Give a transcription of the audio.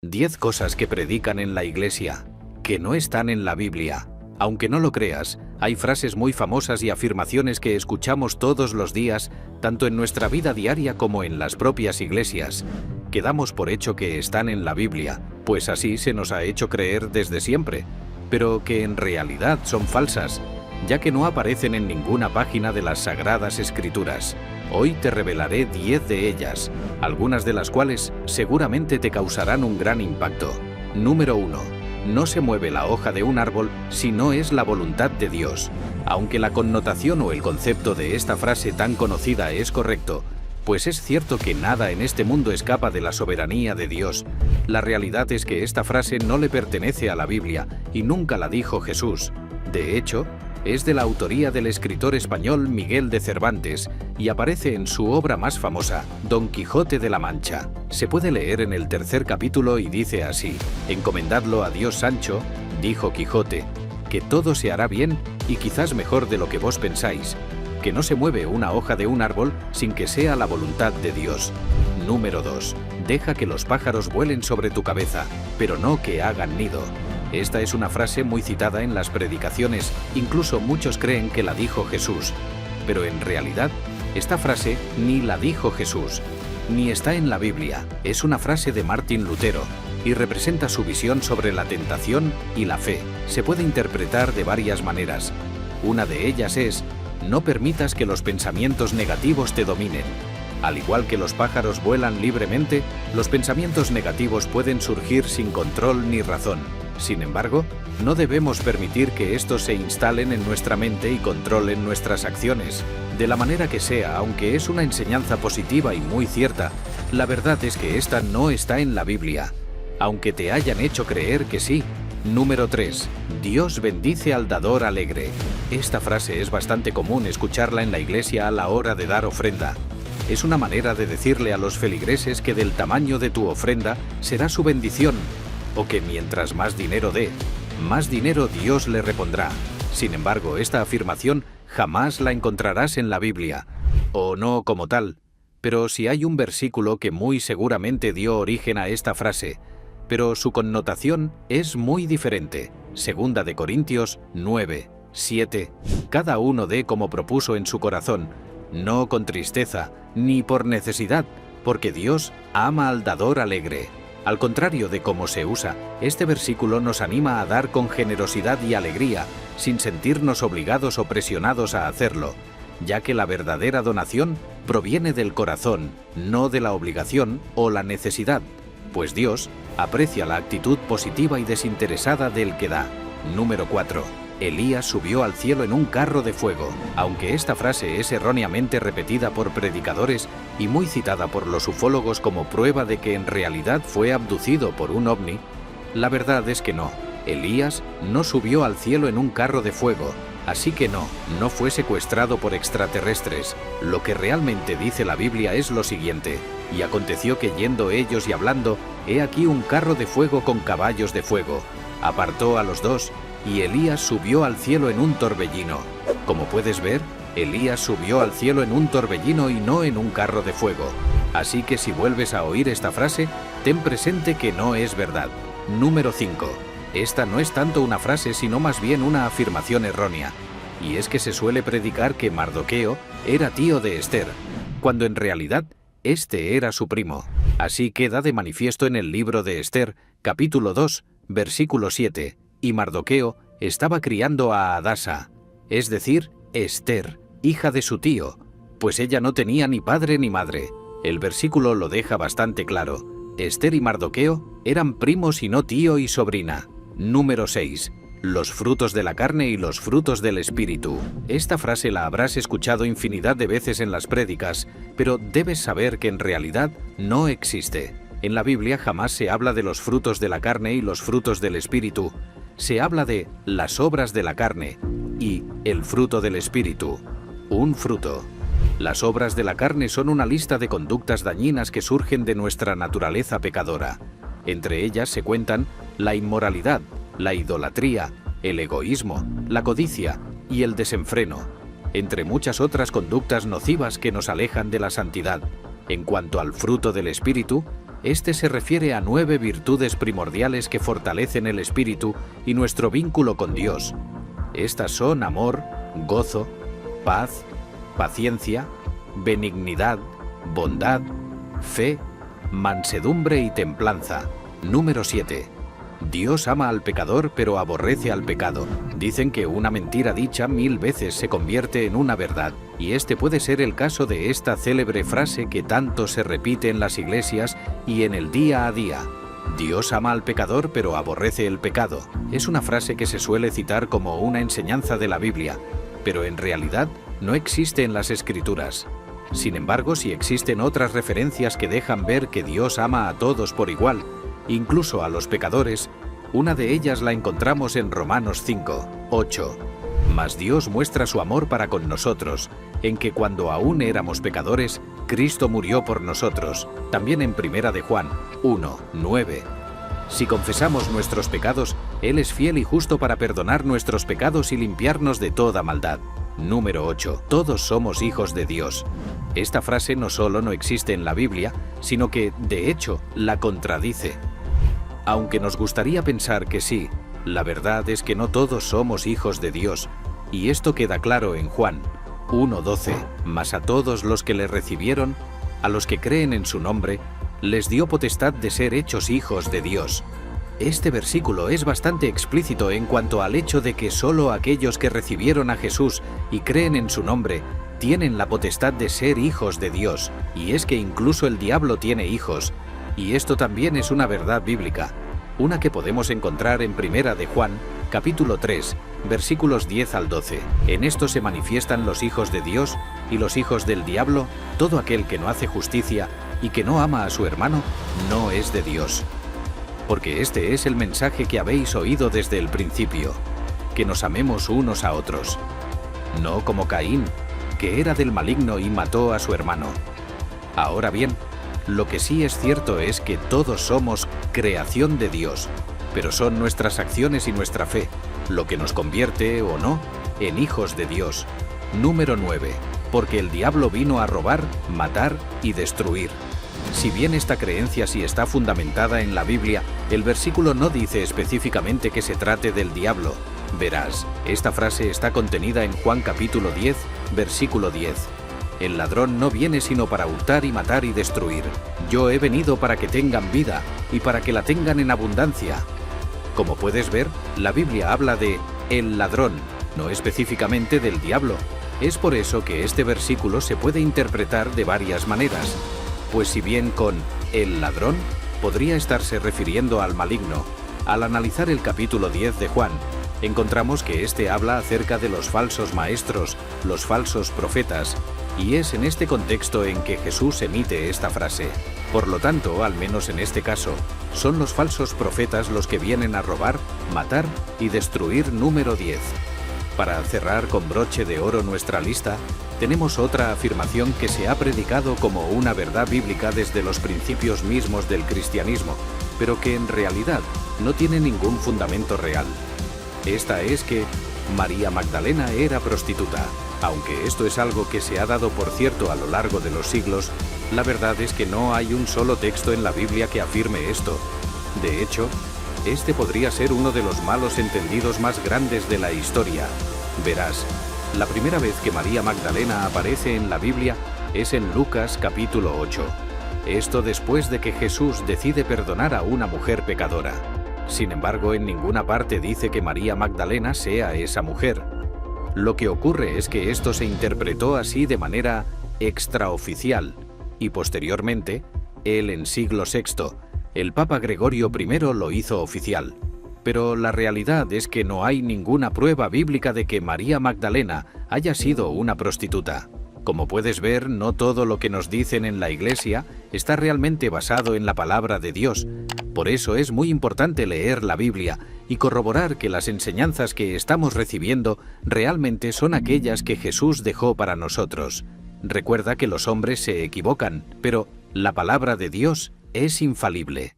10 cosas que predican en la iglesia, que no están en la Biblia. Aunque no lo creas, hay frases muy famosas y afirmaciones que escuchamos todos los días, tanto en nuestra vida diaria como en las propias iglesias, que damos por hecho que están en la Biblia, pues así se nos ha hecho creer desde siempre, pero que en realidad son falsas, ya que no aparecen en ninguna página de las Sagradas Escrituras. Hoy te revelaré 10 de ellas, algunas de las cuales seguramente te causarán un gran impacto. Número 1. No se mueve la hoja de un árbol si no es la voluntad de Dios. Aunque la connotación o el concepto de esta frase tan conocida es correcto, pues es cierto que nada en este mundo escapa de la soberanía de Dios, la realidad es que esta frase no le pertenece a la Biblia y nunca la dijo Jesús. De hecho, es de la autoría del escritor español Miguel de Cervantes y aparece en su obra más famosa, Don Quijote de la Mancha. Se puede leer en el 3er capítulo y dice así: «Encomendadlo a Dios, Sancho, dijo Quijote, que todo se hará bien y quizás mejor de lo que vos pensáis, que no se mueve una hoja de un árbol sin que sea la voluntad de Dios». Número 2. Deja que los pájaros vuelen sobre tu cabeza, pero no que hagan nido. Esta es una frase muy citada en las predicaciones, incluso muchos creen que la dijo Jesús. Pero en realidad, esta frase ni la dijo Jesús, ni está en la Biblia. Es una frase de Martín Lutero y representa su visión sobre la tentación y la fe. Se puede interpretar de varias maneras. Una de ellas es: no permitas que los pensamientos negativos te dominen. Al igual que los pájaros vuelan libremente, los pensamientos negativos pueden surgir sin control ni razón. Sin embargo, no debemos permitir que estos se instalen en nuestra mente y controlen nuestras acciones. De la manera que sea, aunque es una enseñanza positiva y muy cierta, la verdad es que esta no está en la Biblia, aunque te hayan hecho creer que sí. Número 3. Dios bendice al dador alegre. Esta frase es bastante común escucharla en la iglesia a la hora de dar ofrenda. Es una manera de decirle a los feligreses que del tamaño de tu ofrenda será su bendición, o que mientras más dinero dé, más dinero Dios le repondrá. Sin embargo, esta afirmación jamás la encontrarás en la Biblia, o no como tal, pero sí hay un versículo que muy seguramente dio origen a esta frase, pero su connotación es muy diferente. 2 de Corintios 9, 7. Cada uno dé como propuso en su corazón, no con tristeza, ni por necesidad, porque Dios ama al dador alegre. Al contrario de cómo se usa, este versículo nos anima a dar con generosidad y alegría, sin sentirnos obligados o presionados a hacerlo, ya que la verdadera donación proviene del corazón, no de la obligación o la necesidad, pues Dios aprecia la actitud positiva y desinteresada del que da. Número 4. Elías subió al cielo en un carro de fuego. Aunque esta frase es erróneamente repetida por predicadores y muy citada por los ufólogos como prueba de que en realidad fue abducido por un ovni, la verdad es que no. Elías no subió al cielo en un carro de fuego, así que no fue secuestrado por extraterrestres. Lo que realmente dice la Biblia es lo siguiente: y aconteció que yendo ellos y hablando, he aquí un carro de fuego con caballos de fuego. Apartó a los dos, y Elías subió al cielo en un torbellino. Como puedes ver, Elías subió al cielo en un torbellino y no en un carro de fuego. Así que si vuelves a oír esta frase, ten presente que no es verdad. Número 5. Esta no es tanto una frase, sino más bien una afirmación errónea. Y es que se suele predicar que Mardoqueo era tío de Esther, cuando en realidad este era su primo. Así queda de manifiesto en el libro de Esther, capítulo 2, versículo 7. Y Mardoqueo estaba criando a Hadasa, es decir, Esther, hija de su tío, pues ella no tenía ni padre ni madre. El versículo lo deja bastante claro. Esther y Mardoqueo eran primos y no tío y sobrina. Número 6. Los frutos de la carne y los frutos del espíritu. Esta frase la habrás escuchado infinidad de veces en las prédicas, pero debes saber que en realidad no existe. En la Biblia jamás se habla de los frutos de la carne y los frutos del espíritu. Se habla de las obras de la carne y el fruto del espíritu, un fruto. Las obras de la carne son una lista de conductas dañinas que surgen de nuestra naturaleza pecadora. Entre ellas se cuentan la inmoralidad, la idolatría, el egoísmo, la codicia y el desenfreno, entre muchas otras conductas nocivas que nos alejan de la santidad. En cuanto al fruto del espíritu, Este se refiere a 9 virtudes primordiales que fortalecen el espíritu y nuestro vínculo con Dios. Estas son amor, gozo, paz, paciencia, benignidad, bondad, fe, mansedumbre y templanza. Número 7. Dios ama al pecador pero aborrece al pecado. Dicen que una mentira dicha 1000 veces se convierte en una verdad, y este puede ser el caso de esta célebre frase que tanto se repite en las iglesias y en el día a día. Dios ama al pecador pero aborrece el pecado. Es una frase que se suele citar como una enseñanza de la Biblia, pero en realidad no existe en las Escrituras. Sin embargo, sí existen otras referencias que dejan ver que Dios ama a todos por igual, incluso a los pecadores. Una de ellas la encontramos en Romanos 5:8. Mas Dios muestra su amor para con nosotros, en que cuando aún éramos pecadores, Cristo murió por nosotros. También en Primera de Juan 1:9. Si confesamos nuestros pecados, Él es fiel y justo para perdonar nuestros pecados y limpiarnos de toda maldad. Número 8. Todos somos hijos de Dios. Esta frase no solo no existe en la Biblia, sino que, de hecho, la contradice. Aunque nos gustaría pensar que sí, la verdad es que no todos somos hijos de Dios, y esto queda claro en Juan 1:12. Mas a todos los que le recibieron, a los que creen en su nombre, les dio potestad de ser hechos hijos de Dios. Este versículo es bastante explícito en cuanto al hecho de que solo aquellos que recibieron a Jesús y creen en su nombre tienen la potestad de ser hijos de Dios, y es que incluso el diablo tiene hijos, y esto también es una verdad bíblica, una que podemos encontrar en Primera de Juan, capítulo 3, versículos 10 al 12. En esto se manifiestan los hijos de Dios y los hijos del diablo. Todo aquel que no hace justicia y que no ama a su hermano no es de Dios. Porque este es el mensaje que habéis oído desde el principio, que nos amemos unos a otros. No como Caín, que era del maligno y mató a su hermano. Ahora bien, lo que sí es cierto es que todos somos creación de Dios, pero son nuestras acciones y nuestra fe lo que nos convierte, o no, en hijos de Dios. Número 9. Porque el diablo vino a robar, matar y destruir. Si bien esta creencia sí está fundamentada en la Biblia, el versículo no dice específicamente que se trate del diablo. Verás, esta frase está contenida en Juan capítulo 10, versículo 10. El ladrón no viene sino para hurtar y matar y destruir. Yo he venido para que tengan vida y para que la tengan en abundancia. Como puedes ver, la Biblia habla de el ladrón, no específicamente del diablo. Es por eso que este versículo se puede interpretar de varias maneras. Pues si bien con el ladrón podría estarse refiriendo al maligno, al analizar el capítulo 10 de Juan, encontramos que este habla acerca de los falsos maestros, los falsos profetas, y es en este contexto en que Jesús emite esta frase. Por lo tanto, al menos en este caso, son los falsos profetas los que vienen a robar, matar y destruir. Número 10. Para cerrar con broche de oro nuestra lista, tenemos otra afirmación que se ha predicado como una verdad bíblica desde los principios mismos del cristianismo, pero que en realidad no tiene ningún fundamento real. Esta es que María Magdalena era prostituta. Aunque esto es algo que se ha dado por cierto a lo largo de los siglos, la verdad es que no hay un solo texto en la Biblia que afirme esto. De hecho, este podría ser uno de los malos entendidos más grandes de la historia. Verás, la primera vez que María Magdalena aparece en la Biblia es en Lucas capítulo 8. Esto después de que Jesús decide perdonar a una mujer pecadora. Sin embargo, en ninguna parte dice que María Magdalena sea esa mujer. Lo que ocurre es que esto se interpretó así de manera extraoficial, y posteriormente, en siglo VI, el Papa Gregorio I lo hizo oficial. Pero la realidad es que no hay ninguna prueba bíblica de que María Magdalena haya sido una prostituta. Como puedes ver, no todo lo que nos dicen en la Iglesia está realmente basado en la palabra de Dios. Por eso es muy importante leer la Biblia y corroborar que las enseñanzas que estamos recibiendo realmente son aquellas que Jesús dejó para nosotros. Recuerda que los hombres se equivocan, pero la palabra de Dios es infalible.